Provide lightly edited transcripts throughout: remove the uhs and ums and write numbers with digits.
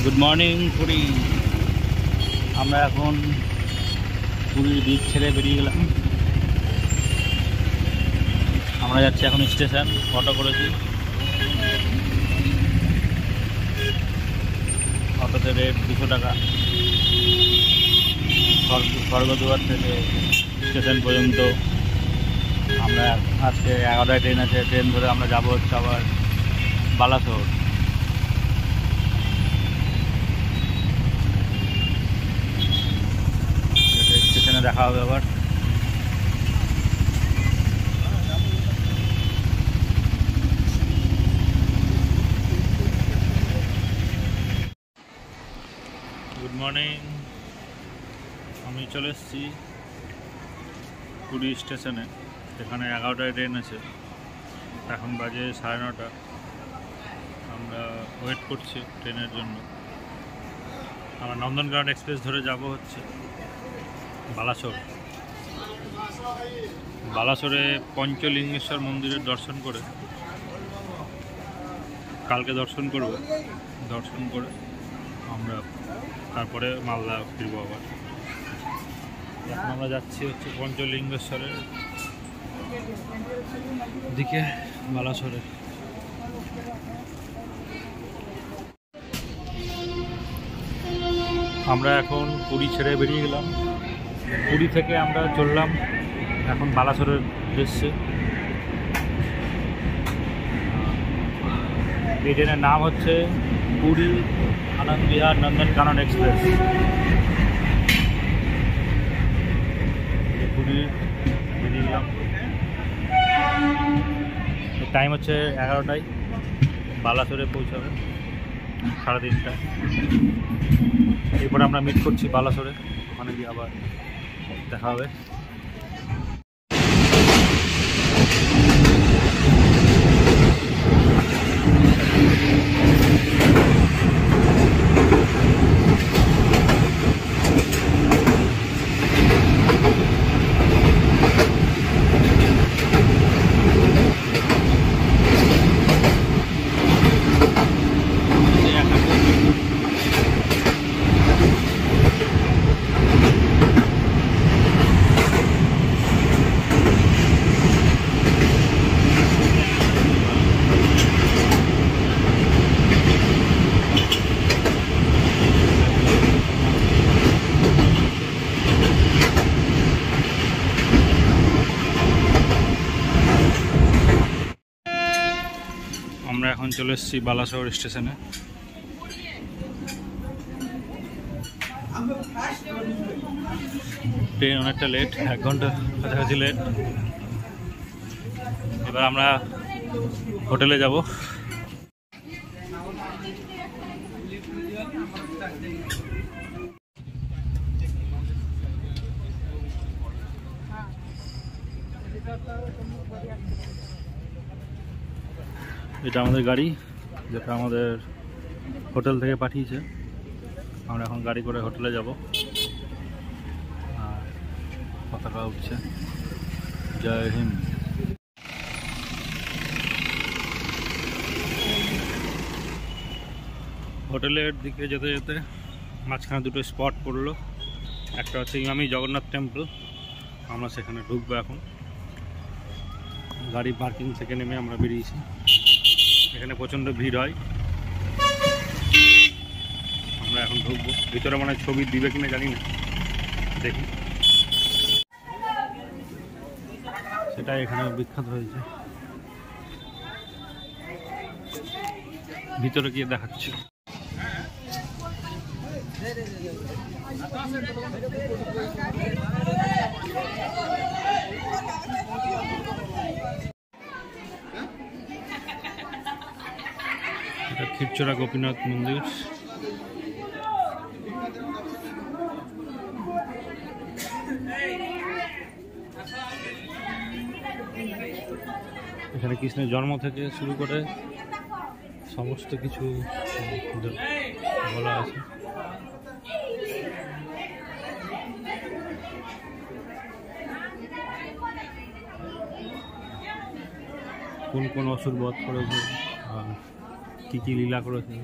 Good morning Puri. আমরা এখন পুরীর বিচ ছেড়ে বেরিয়ে গেলাম। আমরা যাচ্ছি এখন স্টেশন, অটো করেছি। অটোতে রেট 200 টাকা। স্বর্গদুয়ার থেকে স্টেশন পর্যন্ত। আমরা আজকে 11টায় ট্রেন আছে, ট্রেন ধরে আমরা যাবো হচ্ছে আবার বালাসোর। স্টেশনে দেখা হবে আবার। Good morning. আমি চলে এসেছি পুরী স্টেশনে। এখানে 11টায় ট্রেন আছে, এখন বাজে 9:30। আমরা ওয়েট করছি ট্রেনের জন্য। আমরা নন্দনকানন এক্সপ্রেস ধরে যাব হচ্ছে বালাসোর। বালাসোরে পঞ্চলিঙ্গেশ্বর মন্দিরের দর্শন করে কালকে দর্শন করব। দর্শন করে আমরা তারপরে মালদা ফিরবো আবার। এখন আমরা যাচ্ছি হচ্ছে পঞ্চলিঙ্গেশ্বরের দিকে, বালাসোরে। আমরা এখন পুরী ছেড়ে বেরিয়ে গেলাম। পুরী থেকে আমরা চললাম এখন বালাসোরের উদ্দেশ্যে। এই ট্রেনের নাম হচ্ছে পুরী আনন্দ বিহার নন্দনকানন এক্সপ্রেস। পুরী বেরিয়ে গেলাম। টাইম হচ্ছে 11টায়, বালাসোরে পৌঁছাবে 3:30টায়। এরপরে আমরা মিট করছি বালাসোরে, ওখানে গিয়ে আবার দেখা হবে। আমরা এখন চলে এসেছি বালাসোর স্টেশনে। ট্রেন অনেকটা লেট, 1 ঘন্টা কাছাকাছি লেট। এবার আমরা হোটেলে যাব। এটা আমাদের গাড়ি, যেটা আমাদের হোটেল থেকে পাঠিয়েছে। আমরা এখন গাড়ি করে হোটেলে যাব। আর পতাকা উঠছে, জয় হিন্দ। হোটেলের দিকে যেতে যেতে মাঝখানে দুটো স্পট পড়লো। একটা হচ্ছে ইমামি জগন্নাথ টেম্পল, আমরা সেখানে ঢুকবো এখন। গাড়ি পার্কিং থেকে নেমে আমরা বেরিয়েছি। এখানে প্রচণ্ড ভিড় হয়। আমরা এখন ঢুকবো ভিতরে। মানে ছবি দিবে কিনা জানি না, দেখি। সেটাই এখানে বিখ্যাত হয়েছে। ভিতরে গিয়ে দেখাচ্ছি। এটা ক্ষীরচোরা গোপীনাথ মন্দির। এখানে কৃষ্ণের জন্ম থেকে শুরু করে সমস্ত কিছু বলা আছে। কোন কোন অসুর বধ করেছে আর কী কী লীলা করেছে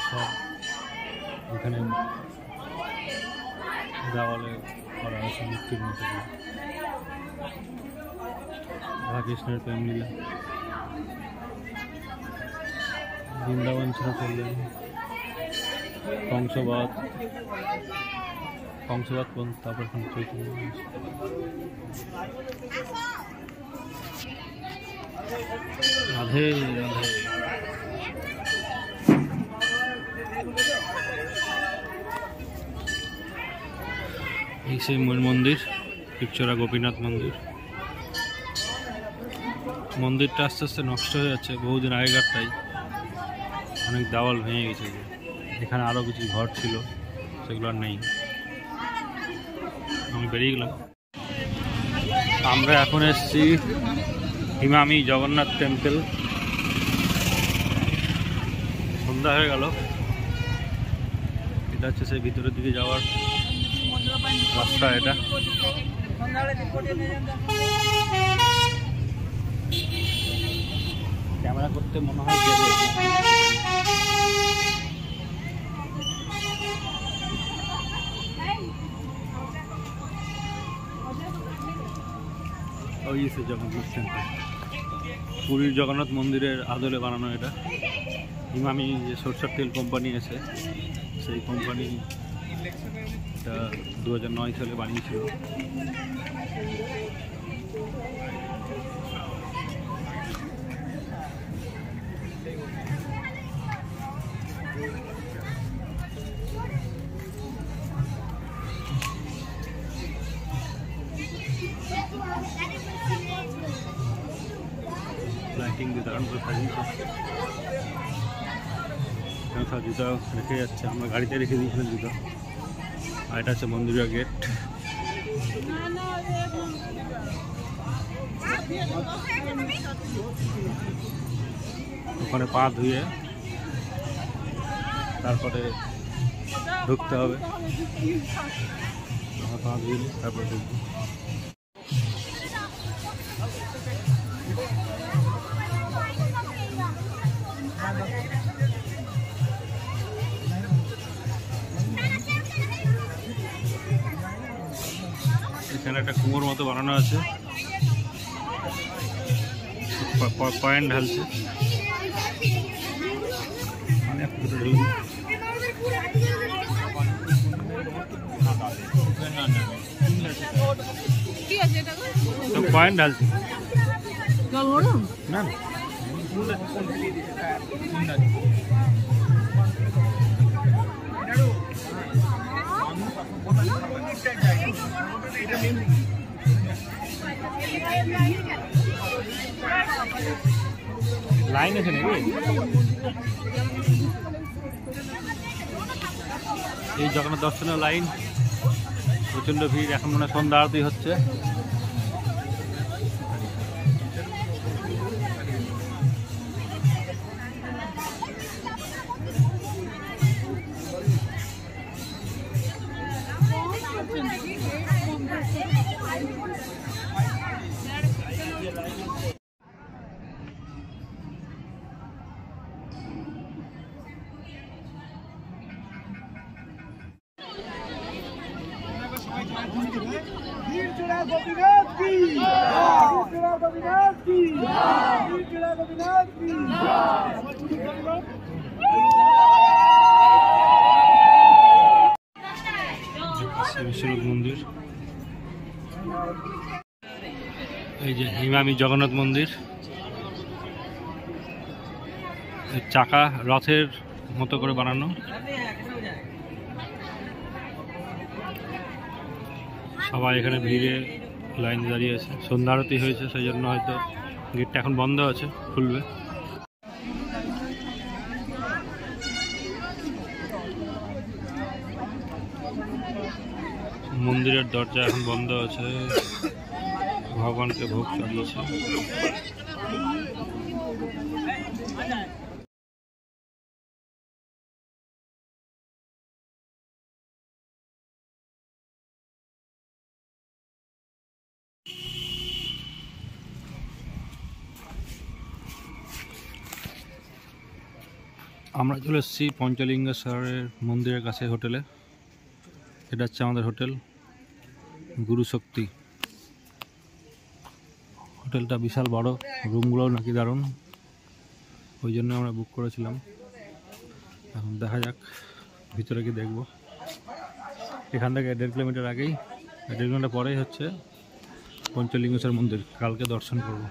সব এখানে দেওয়ালে করা আছে মূর্তির মতো রাধাকৃষ্ণের প্রেম লীলা। বৃন্দাবন ছেড়ে চললেন কংসবাদ পর্যন্ত, তারপর চৈতন্য। রাধে রাধে। এই সেই মূল মন্দির, পিকচরা গোপীনাথ মন্দির। মন্দিরটা আস্তে আস্তে নষ্ট হয়ে যাচ্ছে, বহুদিন আগেকারটাই। অনেক দেওয়াল ভেঙে গেছে। এখানে আরও কিছু ঘর ছিল, সেগুলো আর নেই। আমি বেরিয়ে গেলাম। আমরা এখন এসেছি ইমামি জগন্নাথ টেম্পল। সন্ধ্যা হয়ে গেল। এটা হচ্ছে সেই ভিতরের দিকে যাওয়ার রাস্তা। এটা ক্যামেরা করতে মনে হয় জগন্নাথ টেম্পল, পুরীর জগন্নাথ মন্দিরের আদলে বানানো। এটা ইমামি যে সরষের তেল কোম্পানি আছে, সেই কোম্পানি এটা 2009 সালে বানিয়েছিল। লাইটিং দিয়ে দারুণ করে সাজিয়েছে। সব জুতো রেখে যাচ্ছে, আমরা গাড়িতে রেখে দিয়েছিলাম জুতো। আর এটা হচ্ছে মন্দিরের গেট। ওখানে পা ধুয়ে তারপরে ঢুকতে হবে। পা ধুয়ে তারপরে ঢুকবো। এখানে একটা কুয়োর মতো বানানো আছে, পয়েন্ট ঢালছে। পয়েন্ট ঢালছে না। লাইন আছে নাকি? এই জগন্নাথ দর্শনের লাইন, প্রচন্ড ভিড়। এখন মনে হয় সন্ধ্যা আরতি হচ্ছে। गोपीनाथ की गोपीनाथ की गोपीनाथ की বিশ্বনাথ মন্দির। এই যে ইমামি জগন্নাথ মন্দির, চাকা রথের মতো করে বানানো। সবাই এখানে ভিড়ে লাইন দাঁড়িয়ে আছে। সন্ধ্যা আরতি হয়েছে, সেই জন্য হয়তো গেটটা এখন বন্ধ আছে, খুলবে। মন্দিরের দরজা এখন বন্ধ আছে, ভগবানকে ভোগ চালিয়েছে। আমরা চলে এসেছি পঞ্চলিঙ্গেশ্বরের মন্দিরের কাছে হোটেলে। এটা হচ্ছে আমাদের হোটেল গুরু শক্তি। হোটেলটা বিশাল বড়, রুমগুলোও নাকি দারুণ, ওই জন্য আমরা বুক করেছিলাম। এখন দেখা যাক ভিতরে কি দেখব। এখান থেকে 1.5 কিলোমিটার আগেই, 1.5 কিলোমিটার পরেই হচ্ছে পঞ্চলিঙ্গেশ্বর মন্দির। কালকে দর্শন করব।